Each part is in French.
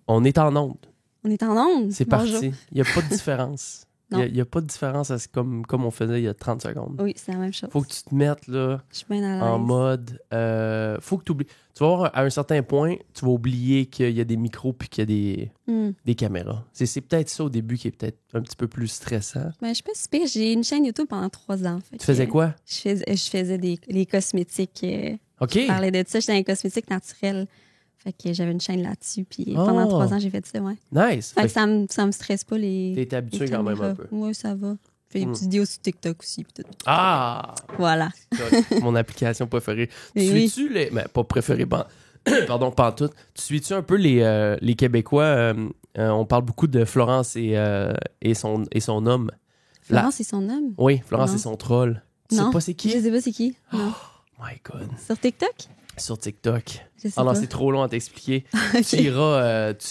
On est en onde. On est en onde. C'est Bonjour. parti. Il n'y a pas de différence. Il n'y a pas de différence comme on faisait il y a 30 secondes. Oui, c'est la même chose. Faut que tu te mettes là, Je suis bien à l'aise. en mode... faut que tu oublies. Tu vas voir, à un certain point, tu vas oublier qu'il y a des micros puis qu'il y a des caméras. C'est peut-être ça au début qui est peut-être un petit peu plus stressant. Ben, je suis pas si pire. J'ai une chaîne YouTube pendant 3 ans. Tu faisais quoi? Je faisais les cosmétiques. OK. Je parlais de ça. J'étais dans les cosmétiques naturels. Fait que j'avais une chaîne là-dessus. Puis pendant 3 ans, j'ai fait ça, ouais. Nice. Fait que ça me stresse pas les. T'es habitué quand même un peu. Oui, ça va. Je fais des petites vidéos sur TikTok aussi. Peut-être. Ah! Voilà. Mon application préférée. Oui. Suis-tu les... Ben, pas préférée, pardon, pas en tout. Tu suis-tu un peu les Québécois? On parle beaucoup de Florence et son homme. Florence et son homme? Oui, Florence Non. et son troll. Tu sais pas c'est qui? Je sais pas c'est qui. Non. Oh my God. Sur TikTok? Sur TikTok. Je sais Ah non, pas. c'est trop long à t'expliquer. Ok. Tu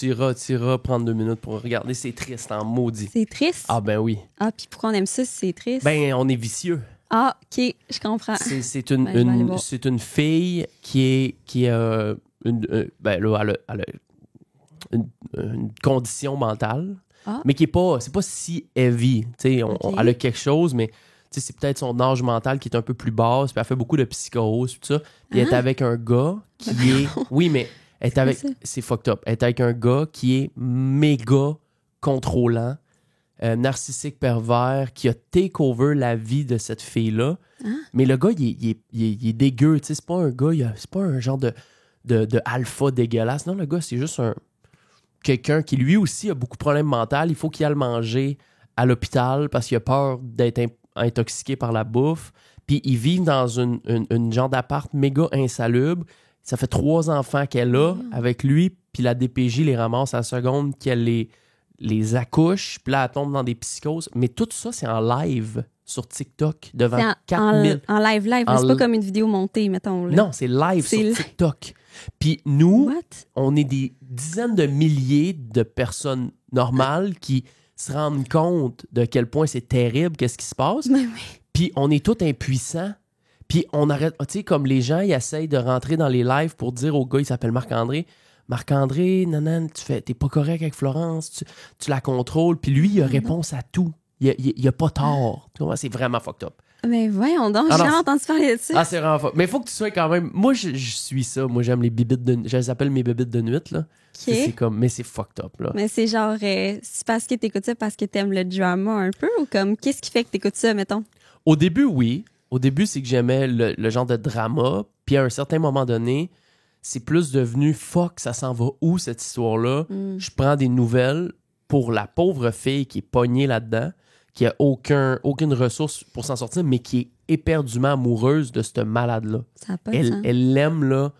iras prendre 2 minutes pour regarder. C'est triste, en maudit. C'est triste? Ah ben oui. Ah, puis pourquoi on aime ça si c'est triste? Ben, on est vicieux. Ah, OK, je comprends. C'est Ben, je vais aller voir. c'est une fille qui a ben là, elle a une condition mentale, Ah. mais qui est pas, c'est pas si heavy. Tu sais, Ok. elle a quelque chose, mais tu sais, c'est peut-être son âge mental qui est un peu plus basse, puis elle fait beaucoup de psychose, tout ça. Puis elle est avec un gars qui est... Oui, mais elle est avec... ça? C'est fucked up. Elle est avec un gars qui est méga contrôlant, narcissique pervers, qui a take over la vie de cette fille-là. Mais le gars, il est dégueu. Tu sais, c'est pas un gars, c'est pas un genre de alpha dégueulasse. Non, le gars, c'est juste quelqu'un qui, lui aussi, a beaucoup de problèmes mentaux. Il faut qu'il aille manger à l'hôpital parce qu'il a peur d'être intoxiqué par la bouffe. Puis ils vivent dans une genre d'appart méga insalubre. Ça fait 3 enfants qu'elle a avec lui, puis la DPJ les ramasse à la seconde qu'elle les accouche, puis là, elle tombe dans des psychoses. Mais tout ça, c'est en live sur TikTok devant C'est 4000... en live, mais En c'est pas comme une vidéo montée, mettons. Là. Non, c'est live C'est sur live. TikTok. Puis nous, What? on est des dizaines de milliers de personnes normales qui se rendent compte de quel point c'est terrible, qu'est-ce qui se passe. Mais oui. Puis on est tous impuissants. Puis on arrête, tu sais, comme les gens, ils essayent de rentrer dans les lives pour dire au gars, il s'appelle Marc-André, nanan, t'es pas correct avec Florence, tu la contrôles. Puis lui, il a réponse à tout. Il a pas tort. Tu vois, c'est vraiment fucked up. Mais voyons donc, Ah j'ai non, jamais entendu parler de ça. Ah, c'est vraiment fucked. Mais il faut que tu sois quand même... Moi, je suis ça. Moi, j'aime les bibites de... Je les appelle mes bibites de nuit, là. C'est comme... Mais c'est fucked up, là. Mais c'est genre, c'est parce que t'écoutes ça parce que t'aimes le drama un peu ou comme, qu'est-ce qui fait que t'écoutes ça, mettons? Au début, oui. Au début, c'est que j'aimais le genre de drama. Puis à un certain moment donné, c'est plus devenu fuck, ça s'en va où cette histoire-là? Je prends des nouvelles pour la pauvre fille qui est pognée là-dedans, qui a aucune ressource pour s'en sortir, mais qui est éperdument amoureuse de ce malade-là. Ça a pas de sens. Elle l'aime, là.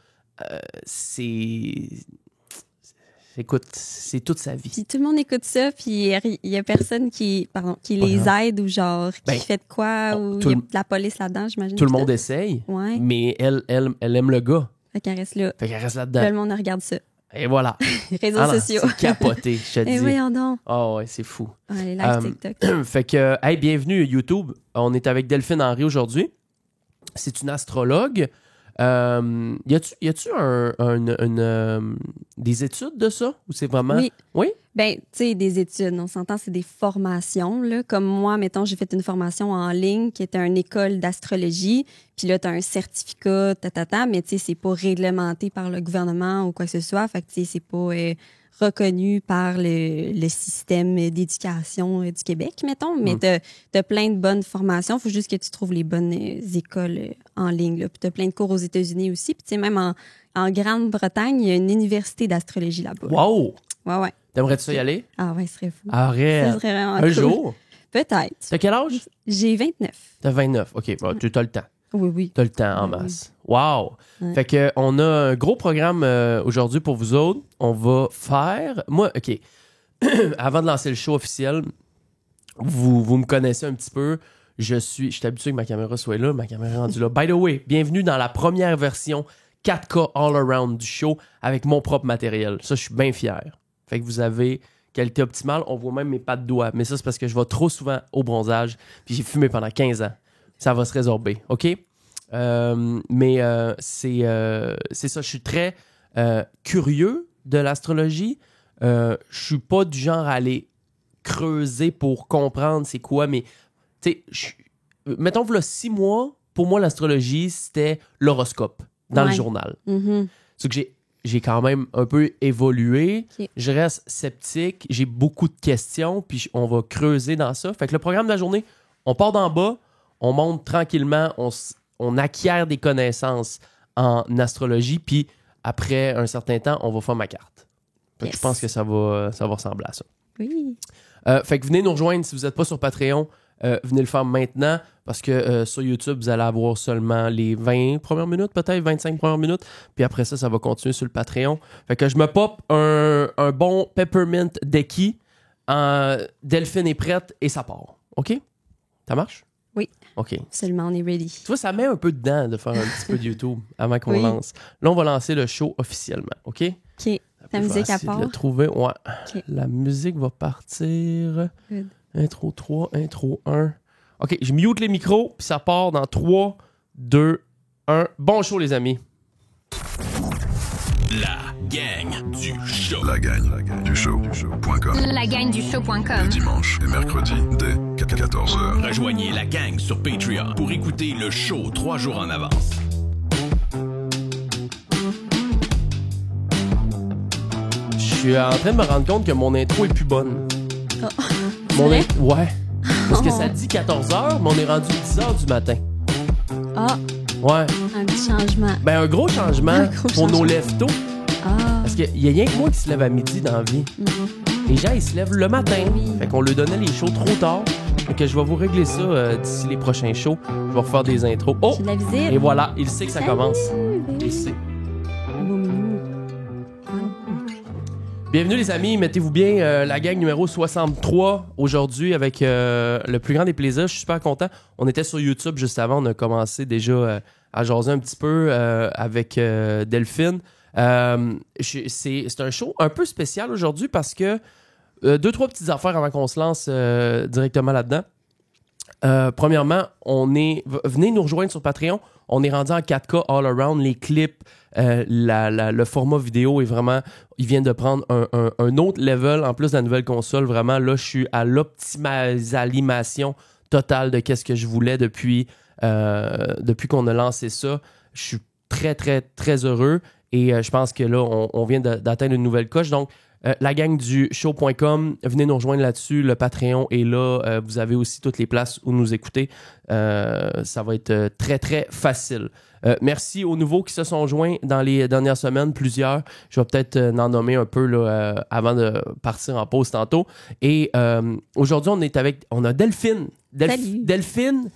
Écoute, c'est toute sa vie. Puis tout le monde écoute ça, puis il y a personne qui les aide ou genre qui Ben, fait de quoi ou tout il y a le- de la police là-dedans, j'imagine. Tout le puis monde essaye, Ouais. mais elle aime le gars. Fait qu'elle reste là. Fait qu'elle reste Tout le là-dedans. monde regarde ça. Et voilà. Réseaux Ah non, sociaux. c'est capoté, je te Et dis. voyons donc. Oh ouais, c'est fou. Ouais, les lives TikTok. Fait que, hey, bienvenue YouTube. On est avec Delphine Henry aujourd'hui. C'est une astrologue. Y a-tu des études de ça? Ou c'est vraiment... Oui. Oui? Ben, tu sais, des études, on s'entend, c'est des formations, là. Comme moi, mettons, j'ai fait une formation en ligne qui était une école d'astrologie. Puis là, tu as un certificat, mais tu sais, c'est pas réglementé par le gouvernement ou quoi que ce soit. Fait que, tu sais, c'est pas reconnu par le système d'éducation du Québec, mettons. Mais t'as plein de bonnes formations. Faut juste que tu trouves les bonnes écoles en ligne, là. Puis t'as plein de cours aux États-Unis aussi. Puis tu sais, même en Grande-Bretagne, il y a une université d'astrologie là-bas. Wow! Ouais. T'aimerais-tu ça y aller? Ah ouais, ce serait fou. Arrête! Ça serait vraiment Un cool. jour? Peut-être. T'as quel âge? J'ai 29. T'as 29. OK, bon, tu as le temps. Oui. T'as le temps en masse. Wow! Fait que on a un gros programme aujourd'hui pour vous autres. On va faire... Moi, OK. Avant de lancer le show officiel, vous me connaissez un petit peu. Je suis habitué que ma caméra soit là. Ma caméra est rendue là. By the way, bienvenue dans la première version 4K all around du show avec mon propre matériel. Ça, je suis bien fier. Fait que vous avez qualité optimale. On voit même mes pas de doigts. Mais ça, c'est parce que je vais trop souvent au bronzage. Puis j'ai fumé pendant 15 ans. Ça va se résorber, OK? Mais c'est ça. Je suis très curieux de l'astrologie. Je suis pas du genre à aller creuser pour comprendre c'est quoi, mais tu sais, mettons, voilà 6 mois, pour moi, l'astrologie, c'était l'horoscope dans le journal. C'est que j'ai quand même un peu évolué. Okay. Je reste sceptique. J'ai beaucoup de questions, puis on va creuser dans ça. Fait que le programme de la journée, on part d'en bas, on monte tranquillement, on acquiert des connaissances en astrologie, puis après un certain temps, on va faire ma carte. Fait que je pense que ça va ressembler à ça. Oui. Fait que venez nous rejoindre si vous n'êtes pas sur Patreon. Venez le faire maintenant parce que sur YouTube, vous allez avoir seulement les 20 premières minutes, peut-être 25 premières minutes. Puis après ça, ça va continuer sur le Patreon. Fait que je me pop un bon Peppermint Decky. Delphine est prête et ça part. OK? Ça marche? Oui. OK. Absolument, on est ready. Tu vois, ça met un peu dedans de faire un petit peu de YouTube avant qu'on lance. Là, on va lancer le show officiellement. OK? OK. Ta musique à part. De le trouver. Ouais. Okay. La musique va partir. Good. Intro 3, intro 1. OK, je mute les micros, puis ça part dans 3, 2, 1. Bon show, les amis. La gang du show. La gang du show.com. La gang du show.com. Le dimanche et mercredi dès 14h. Rejoignez la gang sur Patreon pour écouter le show 3 jours en avance. Je suis en train de me rendre compte que mon intro est plus bonne. Oh. Ouais. Parce que ça dit 14h, mais on est rendu 10h du matin. Ah, Ouais. un petit changement. Ben, un gros changement pour nos lève-tôt. Ah. Parce qu'il y a rien que moi qui se lève à midi dans la vie. Les gens, ils se lèvent le matin. Fait qu'on leur donnait les shows trop tard. Fait que je vais vous régler ça d'ici les prochains shows. Je vais refaire des intros. Oh! J'ai de la visite. Et voilà, il sait que ça Salut, commence. bébé. Il sait. Beau minou. Bienvenue les amis, mettez-vous bien, la gang numéro 63 aujourd'hui avec le plus grand des plaisirs. Je suis super content. On était sur YouTube juste avant, on a commencé déjà à jaser un petit peu avec Delphine. C'est un show un peu spécial aujourd'hui parce que 2-3 petites affaires avant qu'on se lance directement là-dedans. Premièrement, venez nous rejoindre sur Patreon. On est rendu en 4K all around. Les clips, le format vidéo est vraiment... Ils viennent de prendre un autre level en plus de la nouvelle console. Vraiment, là, je suis à l'optimisation totale de qu'est-ce que je voulais depuis qu'on a lancé ça. Je suis très, très, très heureux et je pense que là, on vient d'atteindre une nouvelle coche. Donc, la gang du show.com, venez nous rejoindre là-dessus. Le Patreon est là. Vous avez aussi toutes les places où nous écouter. Ça va être très, très facile. Merci aux nouveaux qui se sont joints dans les dernières semaines, plusieurs. Je vais peut-être en nommer un peu là, avant de partir en pause tantôt. Et aujourd'hui, on a Delphine. Salut. Delphine,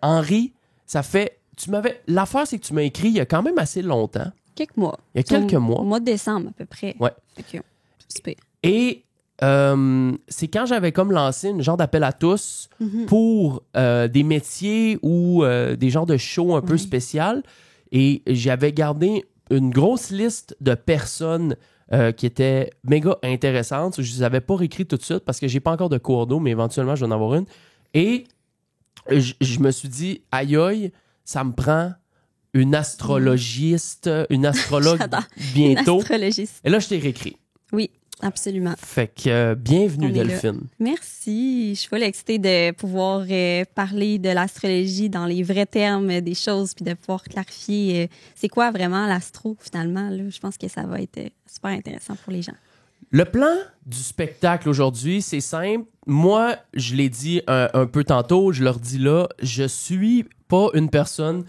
Henri, ça fait... L'affaire, c'est que tu m'as écrit il y a quand même assez longtemps. Quelques mois. Il y a quelques mois. Au mois de décembre, à peu près. Ouais. OK. Super. Et c'est quand j'avais comme lancé une genre d'appel à tous pour des métiers ou des genres de shows un peu spéciales. Et j'avais gardé une grosse liste de personnes qui étaient méga intéressantes. Je ne les avais pas réécrites tout de suite parce que j'ai pas encore de cours d'eau, mais éventuellement, je vais en avoir une. Et je me suis dit, aïe aïe, ça me prend une astrologiste, une astrologue bientôt. Une astrologiste. Et là, je t'ai réécrit. Oui, absolument. Fait que bienvenue, On est Delphine. Merci. Je suis full excitée de pouvoir parler de l'astrologie dans les vrais termes des choses puis de pouvoir clarifier c'est quoi vraiment l'astro finalement. Là. Je pense que ça va être super intéressant pour les gens. Le plan du spectacle aujourd'hui, c'est simple. Moi, je l'ai dit un peu tantôt, je leur dis là, je suis pas une personne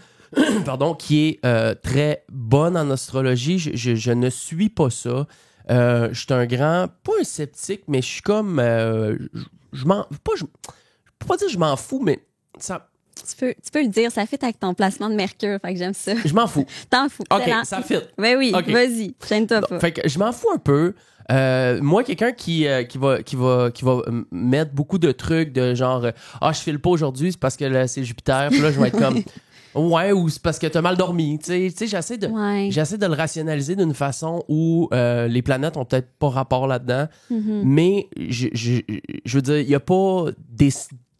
pardon, qui est très bonne en astrologie. Je ne suis pas ça. Je suis un grand, pas un sceptique, mais je suis comme, je peux pas dire je m'en fous, mais ça... Tu peux le dire, ça fit avec ton placement de Mercure, fait que j'aime ça. Je m'en fous. T'en fous. OK, excellent. ça fit. Ben oui, OK. vas-y, gêne-toi pas. Fait que je m'en fous un peu. Moi, quelqu'un qui va mettre beaucoup de trucs de genre je file pas aujourd'hui, c'est parce que là, c'est Jupiter. Puis là, je vais être comme ouais, ou c'est parce que t'as mal dormi. Tu sais, j'essaie de le rationaliser d'une façon où les planètes ont peut-être pas rapport là-dedans. Mais je veux dire, il y a pas des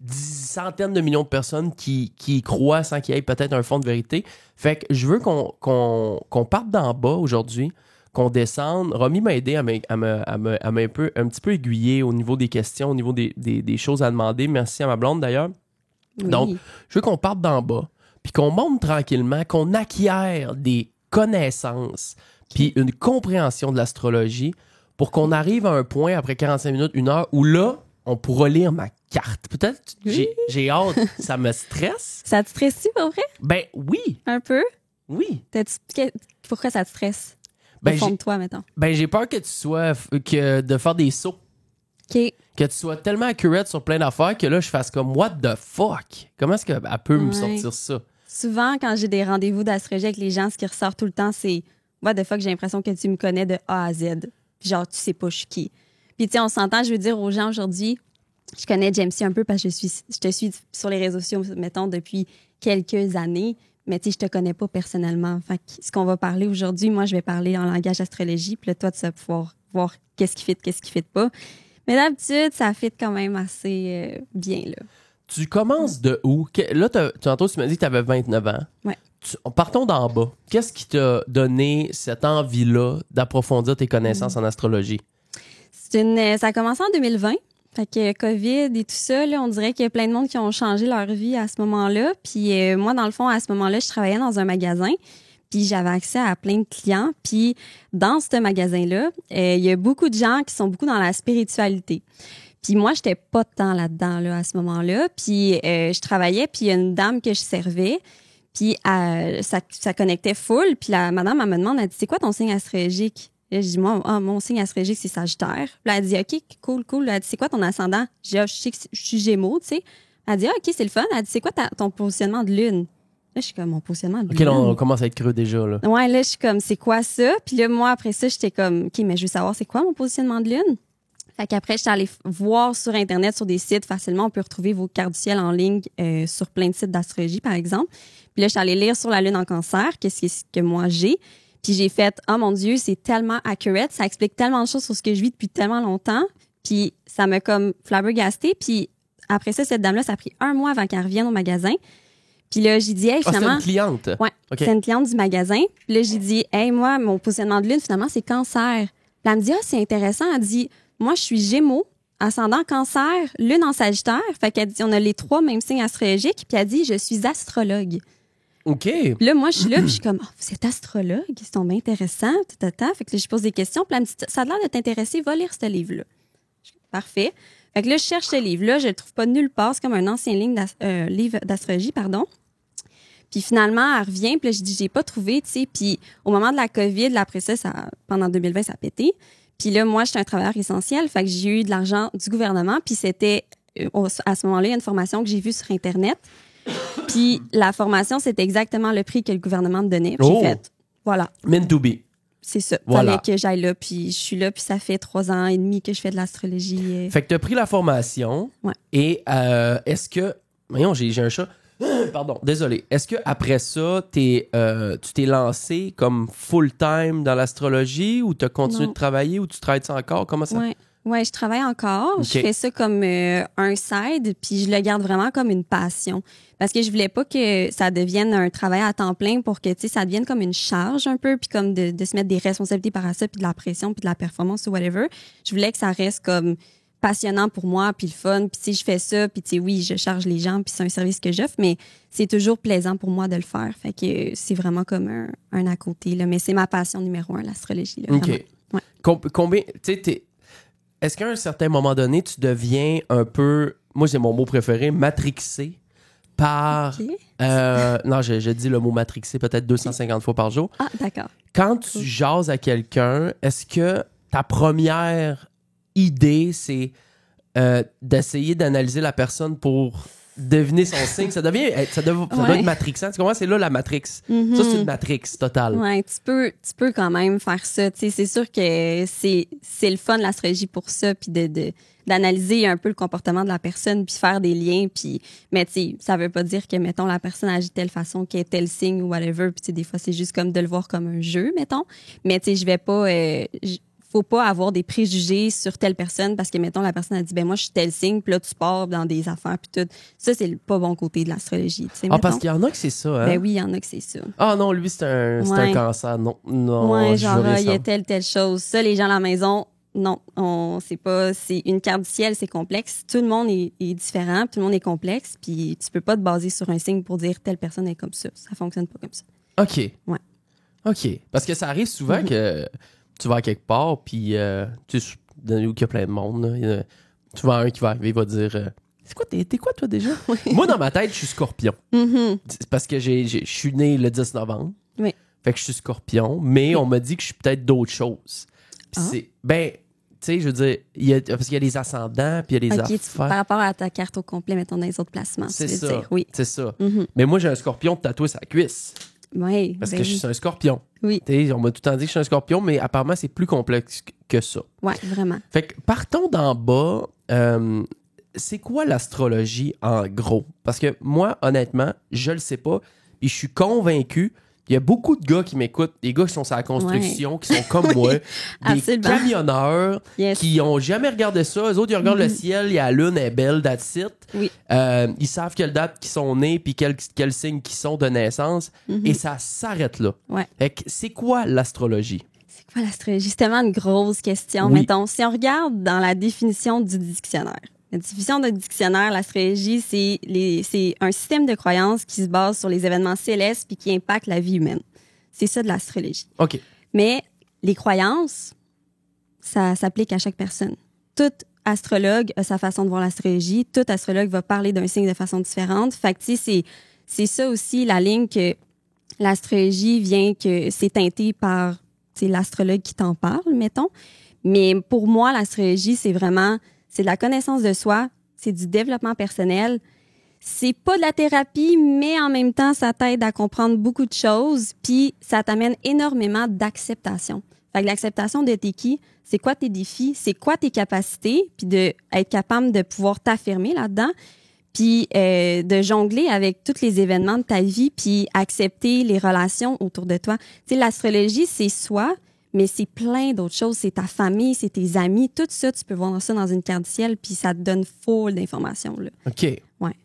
centaines de millions de personnes qui y croient sans qu'il y ait peut-être un fond de vérité. Fait que je veux qu'on parte d'en bas aujourd'hui, qu'on descende. Romy m'a aidé à un petit peu aiguiller au niveau des questions, au niveau des choses à demander. Merci à ma blonde, d'ailleurs. Oui. Donc, je veux qu'on parte d'en bas, puis qu'on monte tranquillement, qu'on acquiert des connaissances, puis une compréhension de l'astrologie pour qu'on arrive à un point, après 45 minutes, 1 heure, où là, on pourra lire ma carte. Peut-être, j'ai hâte, ça me stresse. Ça te stresse-tu, pour vrai? Ben oui, Un peu? oui. Pourquoi ça te stresse? Ben, Au fond de toi, mettons. Ben, j'ai peur que tu sois, de faire des sauts. OK. Que tu sois tellement accurate sur plein d'affaires que là, je fasse comme, what the fuck? Comment est-ce qu'elle peut me sortir ça? Souvent, quand j'ai des rendez-vous d'astrologie avec les gens, ce qui ressort tout le temps, c'est what the fuck, j'ai l'impression que tu me connais de A à Z. Puis genre, tu sais pas je suis qui. Puis tu sais, on s'entend, je veux dire aux gens aujourd'hui, je connais Jamesy un peu parce que je te suis sur les réseaux sociaux, mettons, depuis quelques années. Mais tu sais, je te connais pas personnellement. Fait que ce qu'on va parler aujourd'hui, moi, je vais parler en langage astrologie. Puis là, toi, tu vas pouvoir voir qu'est-ce qui fit pas. Mais d'habitude, ça fit quand même assez bien, là. Tu commences de où? Là, tantôt, tu m'as dit que tu avais 29 ans. Ouais. Partons d'en bas. Qu'est-ce qui t'a donné cette envie-là d'approfondir tes connaissances en astrologie? Ça a commencé en 2020. Fait que COVID et tout ça, là, on dirait qu'il y a plein de monde qui ont changé leur vie à ce moment-là. Puis moi, dans le fond, à ce moment-là, je travaillais dans un magasin. Puis j'avais accès à plein de clients. Puis dans ce magasin-là, il y a beaucoup de gens qui sont beaucoup dans la spiritualité. Puis moi, j'étais pas tant là-dedans là, à ce moment-là. Puis je travaillais, puis il y a une dame que je servais. Puis ça connectait full. Puis la madame, elle me demande, elle dit, c'est quoi ton signe astrologique? Là, je dis, moi, mon signe astrologique, c'est Sagittaire. Puis là, elle dit, OK, cool. Elle dit, c'est quoi ton ascendant? Je dis, je sais que je suis Gémeaux, tu sais. Elle dit, OK, c'est le fun. Elle dit, c'est quoi ton positionnement de lune? Là, je suis comme, mon positionnement de lune. OK, là, on commence à être creux déjà, là. Ouais, là, je suis comme, c'est quoi ça? Puis là, moi, après ça, j'étais comme, OK, mais je veux savoir, c'est quoi mon positionnement de lune? Fait qu'après, j'étais allée voir sur Internet, sur des sites, facilement, on peut retrouver vos cartes du ciel en ligne sur plein de sites d'astrologie, par exemple. Puis là, j'étais allée lire sur la lune en cancer, qu'est-ce que moi j'ai. Puis j'ai fait, oh mon Dieu, c'est tellement accurate, ça explique tellement de choses sur ce que je vis depuis tellement longtemps. Puis ça m'a comme flabbergasté. Puis après ça, cette dame-là, ça a pris 1 mois avant qu'elle revienne au magasin. Puis là, j'ai dit, hey, finalement. c'est une cliente? Ouais, okay. C'est une cliente du magasin. Puis là, j'ai dit, hey, moi, mon positionnement de lune, finalement, c'est cancer. Puis elle me dit, c'est intéressant. Elle dit, moi, je suis Gémeaux, ascendant cancer, lune en Sagittaire. Fait qu'elle dit, on a les 3 mêmes signes astrologiques. Puis elle dit, je suis astrologue. OK. Puis là, moi, je suis là, puis je suis comme, oh, vous êtes astrologue, c'est donc bien intéressant, tata. Fait que là, je pose des questions, puis elle me dit, ça a l'air de t'intéresser, va lire ce livre-là. Parfait. Fait que là, je cherche ce livre-là, je le trouve pas nulle part, c'est comme un ancien livre d'astrologie, pardon. Puis finalement, elle revient, puis là, je dis, j'ai pas trouvé, tu sais. Puis au moment de la COVID, là, après ça, pendant 2020, ça a pété. Puis là, moi, j'étais un travailleur essentiel, fait que j'ai eu de l'argent du gouvernement, puis c'était, à ce moment-là, il y a une formation que j'ai vue sur Internet. Puis la formation, c'était exactement le prix que le gouvernement me donnait. Puis j'ai fait, voilà. Meant to be. C'est ça. Voilà. Fallait que j'aille là, puis je suis là, puis ça fait 3 ans et demi que je fais de l'astrologie. Fait que t'as pris la formation. Ouais. Et est-ce que... Voyons, j'ai un chat. Pardon, désolé. Est-ce que après ça, tu t'es lancé comme full-time dans l'astrologie ou t'as continué de travailler ou tu travailles ça encore? Comment ça? Ouais, je travaille encore. Okay. Je fais ça comme un side, puis je le garde vraiment comme une passion. Parce que je voulais pas que ça devienne un travail à temps plein pour que, tu sais, ça devienne comme une charge un peu, puis comme de se mettre des responsabilités par à ça, puis de la pression, puis de la performance ou whatever. Je voulais que ça reste comme passionnant pour moi, puis le fun. Puis tu sais, je fais ça, puis tu sais, oui, je charge les gens, puis c'est un service que j'offre, mais c'est toujours plaisant pour moi de le faire. Fait que c'est vraiment comme un à côté, là. Mais c'est ma passion numéro 1, l'astrologie, là. OK. Ouais. Combien... Tu sais, est-ce qu'à un certain moment donné, tu deviens un peu... Moi, c'est mon mot préféré, matrixé par... Okay. Non, je dis le mot matrixé peut-être 250 fois par jour. Ah, d'accord. Quand tu jases à quelqu'un, est-ce que ta première idée, c'est d'essayer d'analyser la personne pour deviner son signe? Ça doit être matrixant. Tu comprends? C'est là la matrix. Mm-hmm. Ça, c'est une matrix totale. Ouais, tu peux quand même faire ça. Tu sais, c'est sûr que c'est le fun, l'astrologie, pour ça, puis d'analyser un peu le comportement de la personne, puis faire des liens, puis mais tu sais, ça veut pas dire que, mettons, la personne agit de telle façon, qu'elle est tel signe ou whatever, puis tu sais, des fois, c'est juste comme de le voir comme un jeu, mettons. Mais tu sais, je vais pas... faut pas avoir des préjugés sur telle personne parce que, mettons, la personne a dit, ben moi, je suis tel signe, puis là, tu pars dans des affaires, puis tout. Ça, c'est le pas bon côté de l'astrologie. Parce qu'il y en a que c'est ça, hein? Ben oui, il y en a que c'est ça. Ah non, lui, c'est un cancer. Non, Ouais, genre, il y a ça. telle chose. Ça, les gens à la maison, non, c'est une carte du ciel, c'est complexe. Tout le monde est différent, tout le monde est complexe, puis tu peux pas te baser sur un signe pour dire telle personne est comme ça. Ça fonctionne pas comme ça. OK. Ouais. OK. Parce que ça arrive souvent que tu vas à quelque part, puis tu sais, dans où il y a plein de monde, là, il y a souvent un qui va arriver, il va dire c'est quoi, t'es quoi, toi, déjà? Moi, dans ma tête, je suis scorpion. C'est parce que je suis né le 10 novembre. Oui. Fait que je suis scorpion, mais on m'a dit que je suis peut-être d'autres choses. Puis tu sais, je veux dire, parce qu'il y a les ascendants, puis il y a les affaires. Par rapport à ta carte au complet, mettons, dans les autres placements, C'est tu veux ça. dire. Oui. C'est ça. Mais moi, j'ai un scorpion tatoué sur la cuisse. Oui. Parce ben que oui. je suis un scorpion. Oui. T'sais, on m'a tout le temps dit que je suis un scorpion, mais apparemment, c'est plus complexe que ça. Oui, vraiment. Fait que partons d'en bas. C'est quoi l'astrologie en gros? Parce que moi, honnêtement, je le sais pas. Puis je suis convaincu. Il y a beaucoup de gars qui m'écoutent, des gars qui sont sur la construction, qui sont comme moi, des Absolument. camionneurs Yes. qui ont jamais regardé ça. Eux autres, ils regardent le ciel, il y a la lune, elle est belle, that's it. Oui. Ils savent quelle date qu'ils sont nés puis quel signe qu'ils sont de naissance. Et ça s'arrête là. Ouais. Fait que c'est quoi l'astrologie? C'est quoi l'astrologie? C'est tellement une grosse question. Oui. Mettons, si on regarde dans la définition du dictionnaire, la définition du dictionnaire, l'astrologie, c'est un système de croyances qui se base sur les événements célestes puis qui impactent la vie humaine. C'est ça de l'astrologie. OK. Mais les croyances, ça s'applique à chaque personne. Tout astrologue a sa façon de voir l'astrologie. Tout astrologue va parler d'un signe de façon différente. Fait que, tu sais, c'est ça aussi la ligne que l'astrologie vient que c'est teinté par l'astrologue qui t'en parle, mettons. Mais pour moi, l'astrologie, c'est de la connaissance de soi, c'est du développement personnel. C'est pas de la thérapie, mais en même temps, ça t'aide à comprendre beaucoup de choses, puis ça t'amène énormément d'acceptation. Fait que l'acceptation de t'es qui, c'est quoi tes défis, c'est quoi tes capacités, puis d'être capable de pouvoir t'affirmer là-dedans, puis de jongler avec tous les événements de ta vie, puis accepter les relations autour de toi. Tu sais, l'astrologie, c'est soi, mais c'est plein d'autres choses. C'est ta famille, c'est tes amis. Tout ça, tu peux voir ça dans une carte du ciel, puis ça te donne full d'informations, là. OK. Ouais.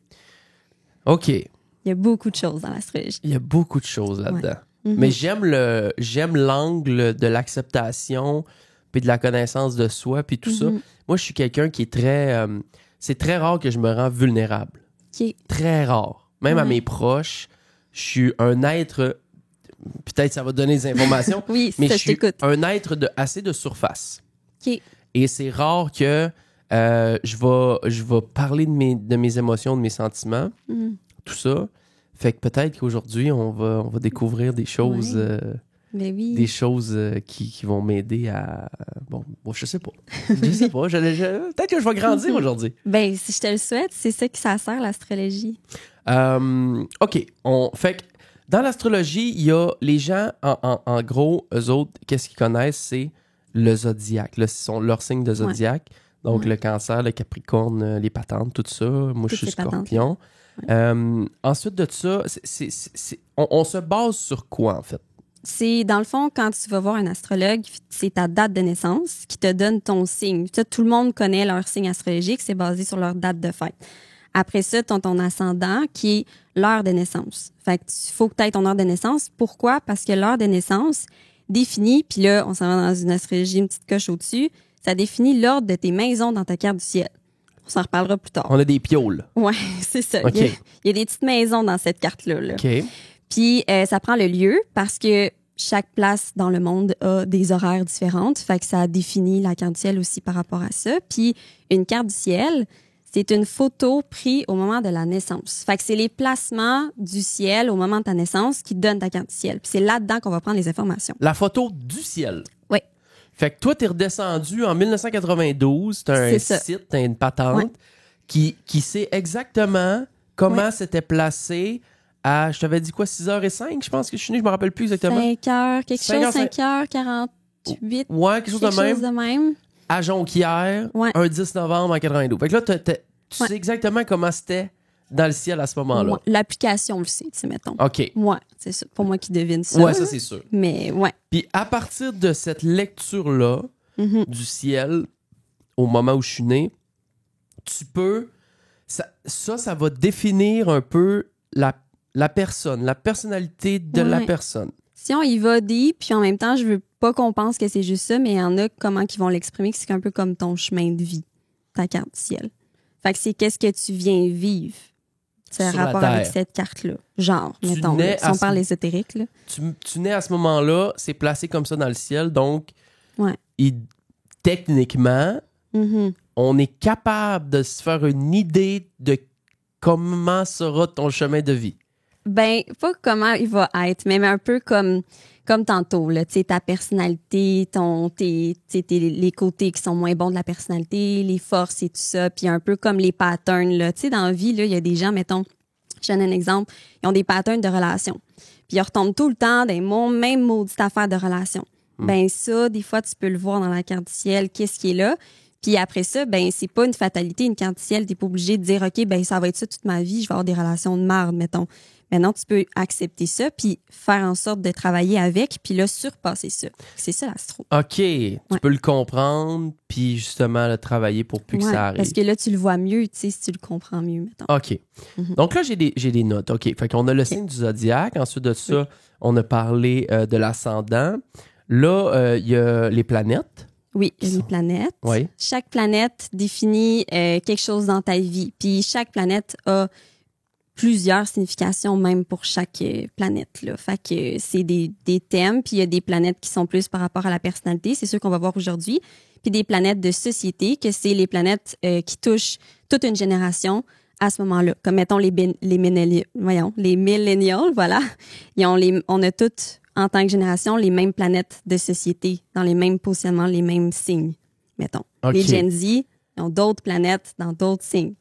OK. Il y a beaucoup de choses dans l'astrologie. Il y a beaucoup de choses là-dedans. Ouais. Mais j'aime l'angle de l'acceptation puis de la connaissance de soi puis tout ça. Moi, je suis quelqu'un qui est très... c'est très rare que je me rends vulnérable. OK. Très rare. Même à mes proches, je suis un être... Peut-être ça va donner des informations. Oui, mais ça, je je suis t'écoute. un être assez de surface. OK. Et c'est rare que je vais parler de mes émotions, de mes sentiments, tout ça. Fait que peut-être qu'aujourd'hui, on va découvrir des choses, Ben oui. des choses qui vont m'aider à... Bon, je sais pas. Je sais pas. Peut-être que je vais grandir aujourd'hui. Ben, si je te le souhaite, c'est ça que ça sert, l'astrologie. OK. Fait que dans l'astrologie, il y a les gens, en gros, eux autres, qu'est-ce qu'ils connaissent? C'est le zodiaque. Là, leur signe de zodiaque. Donc, le cancer, le capricorne, les patentes, tout ça. Moi, je suis scorpion. Ensuite de ça, on se base sur quoi, en fait? C'est, dans le fond, quand tu vas voir un astrologue, c'est ta date de naissance qui te donne ton signe. Ça, tout le monde connaît leur signe astrologique, c'est basé sur leur date de fête. Après ça, tu as ton ascendant qui est l'heure de naissance. Fait que il faut que tu aies ton heure de naissance. Pourquoi? Parce que l'heure de naissance définit, puis là, on s'en va dans une astrologie, une petite coche au-dessus, ça définit l'ordre de tes maisons dans ta carte du ciel. On s'en reparlera plus tard. On a des pioles. Ouais, c'est ça. OK. Il y a des petites maisons dans cette carte-là. Là. OK. Puis ça prend le lieu parce que chaque place dans le monde a des horaires différentes. Fait que ça définit la carte du ciel aussi par rapport à ça. Puis une carte du ciel, c'est une photo prise au moment de la naissance. Fait que c'est les placements du ciel au moment de ta naissance qui donnent ta carte du ciel. Puis c'est là-dedans qu'on va prendre les informations. La photo du ciel. Oui. Fait que toi, t'es redescendu en 1992. T'as un site, t'as une patente qui sait exactement comment c'était placé à, je t'avais dit quoi, 6h05, je pense que je suis né, je me rappelle plus exactement. 5h, quelque chose, 5h48. Ouais, quelque chose de même. À Jonquière, un 10 novembre en 92. Fait que là, tu sais exactement comment c'était dans le ciel à ce moment-là. Ouais. L'application le sait, tu sais, mettons. OK. Ouais, c'est ça. Pour moi qui devine ça. Ouais, ça, c'est sûr. Mais ouais. Puis à partir de cette lecture-là, du ciel au moment où je suis né, tu peux... Ça va définir un peu la personne, la personnalité de la personne. Si on y va deep, puis en même temps, je veux pas qu'on pense que c'est juste ça, mais il y en a comment qu'ils vont l'exprimer, que c'est un peu comme ton chemin de vie, ta carte du ciel. Fait que c'est qu'est-ce que tu viens vivre. C'est un rapport avec cette carte-là. Genre, mettons, là, si on parle ésotérique. Là. Tu nais à ce moment-là, c'est placé comme ça dans le ciel, donc techniquement, on est capable de se faire une idée de comment sera ton chemin de vie. Ben, pas comment il va être, mais un peu comme tantôt, là, tu sais, ta personnalité, les côtés qui sont moins bons de la personnalité, les forces et tout ça, puis un peu comme les patterns, là. Tu sais, dans la vie, là, il y a des gens, mettons, je donne un exemple, ils ont des patterns de relations. Puis ils retombent tout le temps dans les mêmes maudites affaires de relations. Ben ça, des fois, tu peux le voir dans la carte du ciel, qu'est-ce qui est là. Puis après ça, ben c'est pas une fatalité, une carte du ciel. T'es pas obligé de dire, OK, ben ça va être ça toute ma vie, je vais avoir des relations de marde, mettons. Maintenant, tu peux accepter ça, puis faire en sorte de travailler avec, puis là, surpasser ça. C'est ça, l'astro. OK. Tu peux le comprendre, puis justement, le travailler pour plus que ça arrive. Parce que là, tu le vois mieux, tu sais, si tu le comprends mieux, mettons. OK. Donc là, j'ai des notes. OK. Fait qu'on a le signe du zodiaque. Ensuite de ça, on a parlé de l'ascendant. Là, il y a les planètes. Oui, les planètes. Oui. Chaque planète définit quelque chose dans ta vie. Puis chaque planète a plusieurs significations même pour chaque planète. Là. Fait que c'est des thèmes, puis il y a des planètes qui sont plus par rapport à la personnalité, c'est ceux qu'on va voir aujourd'hui, puis des planètes de société, que c'est les planètes qui touchent toute une génération à ce moment-là. Comme mettons les millennials, voilà. On a toutes, en tant que génération, les mêmes planètes de société, dans les mêmes positionnements, les mêmes signes, mettons. Okay. Les Gen Z, ils ont d'autres planètes dans d'autres signes.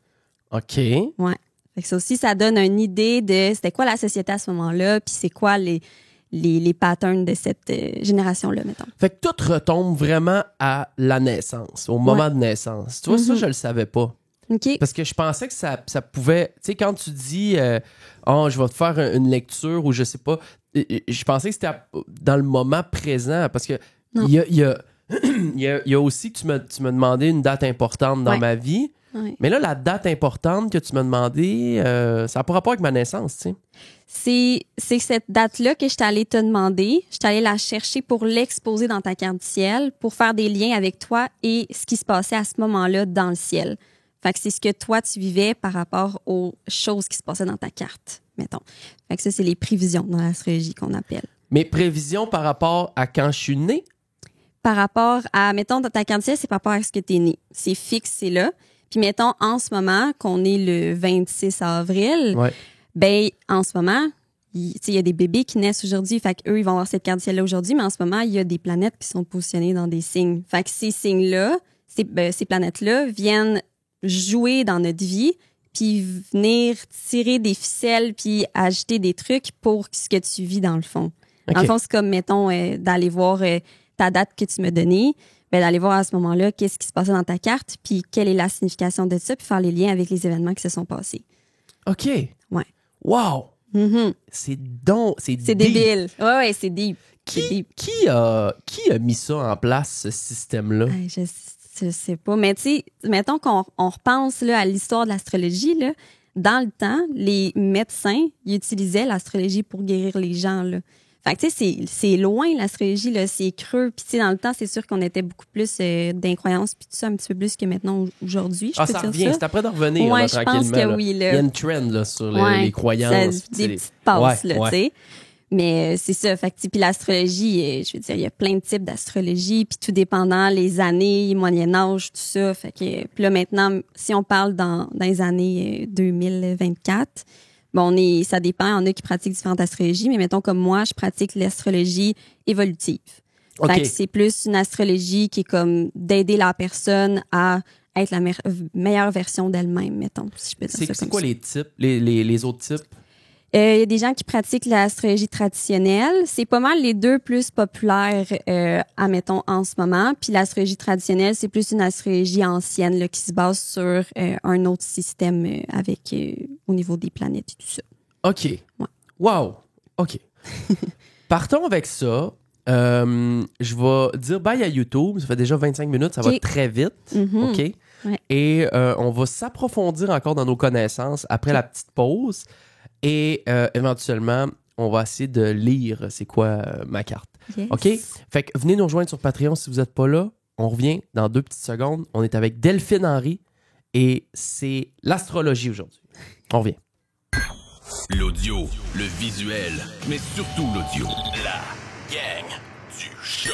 OK. Ouais. Fait que ça aussi, ça donne une idée de c'était quoi la société à ce moment-là, puis c'est quoi les patterns de cette génération-là, mettons. Fait que tout retombe vraiment à la naissance, au moment de naissance. Tu vois, ça, je le savais pas. OK. Parce que je pensais que ça pouvait... Tu sais, quand tu dis « Oh, je vais te faire une lecture » ou je sais pas, je pensais que c'était dans le moment présent. Parce que il y a aussi que tu m'as demandé une date importante dans ma vie. Ouais. Mais là, la date importante que tu m'as demandé, ça n'a pas rapport avec ma naissance, tu sais. C'est cette date-là que je suis allée te demander. Je suis allée la chercher pour l'exposer dans ta carte du ciel, pour faire des liens avec toi et ce qui se passait à ce moment-là dans le ciel. Fait que c'est ce que toi, tu vivais par rapport aux choses qui se passaient dans ta carte, mettons. Fait que ça, c'est les prévisions dans l'astrologie qu'on appelle. Mes prévisions par rapport à quand je suis né? Par rapport à, mettons, dans ta carte du ciel, c'est par rapport à ce que tu es né. C'est fixe, c'est là. Puis mettons, en ce moment, qu'on est le 26 avril, ben en ce moment, il y a des bébés qui naissent aujourd'hui. Fait qu'eux, ils vont avoir cette carte du ciel-là aujourd'hui, mais en ce moment, il y a des planètes qui sont positionnées dans des signes. Fait que ces signes-là, ces planètes-là viennent jouer dans notre vie, puis venir tirer des ficelles, puis ajouter des trucs pour ce que tu vis dans le fond. Okay. Dans le fond, c'est comme, mettons, d'aller voir ta date que tu m'as donnée, ben, d'aller voir à ce moment-là qu'est-ce qui se passait dans ta carte, puis quelle est la signification de ça, puis faire les liens avec les événements qui se sont passés. OK. Ouais. Wow! Mm-hmm. C'est débile. Ouais, c'est deep. Qui a mis ça en place, ce système-là? Je sais pas. Mais tu sais, mettons qu'on repense là, à l'histoire de l'astrologie, là, dans le temps, les médecins ils utilisaient l'astrologie pour guérir les gens. Là. Fait que tu sais, c'est loin l'astrologie, là, c'est creux. Puis tu sais, dans le temps, c'est sûr qu'on était beaucoup plus d'incroyances, puis tout ça, un petit peu plus que maintenant aujourd'hui. Ça revient, c'est après de revenir ouais, là, je tranquillement. pense que oui. Là. Il y a une trend là, sur les croyances. Des petites passes, là, tu sais. Mais c'est ça. Fait que, puis l'astrologie, je veux dire, il y a plein de types d'astrologie, puis tout dépendant les années, Moyen Âge, tout ça. Fait que, puis là maintenant, si on parle dans les années 2024, bon, ça dépend. Il y en a qui pratiquent différentes astrologies, mais mettons comme moi, je pratique l'astrologie évolutive. Okay. Fait que c'est plus une astrologie qui est comme d'aider la personne à être la meilleure version d'elle-même, mettons, si je peux dire ça. C'est quoi les types, les autres types? Il y a des gens qui pratiquent l'astrologie traditionnelle. C'est pas mal les deux plus populaires, admettons, en ce moment. Puis l'astrologie traditionnelle, c'est plus une astrologie ancienne là, qui se base sur un autre système avec au niveau des planètes et tout ça. OK. Ouais. Wow. OK. Partons avec ça. Je vais dire bye à YouTube. Ça fait déjà 25 minutes. Ça va Ok. très vite. Mhm. OK? Ouais. Et on va s'approfondir encore dans nos connaissances après la petite pause. Et éventuellement, on va essayer de lire c'est quoi ma carte. Yes. OK? Fait que venez nous rejoindre sur Patreon si vous n'êtes pas là. On revient dans 2 petites secondes. On est avec Delphine Henry et c'est l'astrologie aujourd'hui. On revient. L'audio, le visuel, mais surtout l'audio. La gang du show.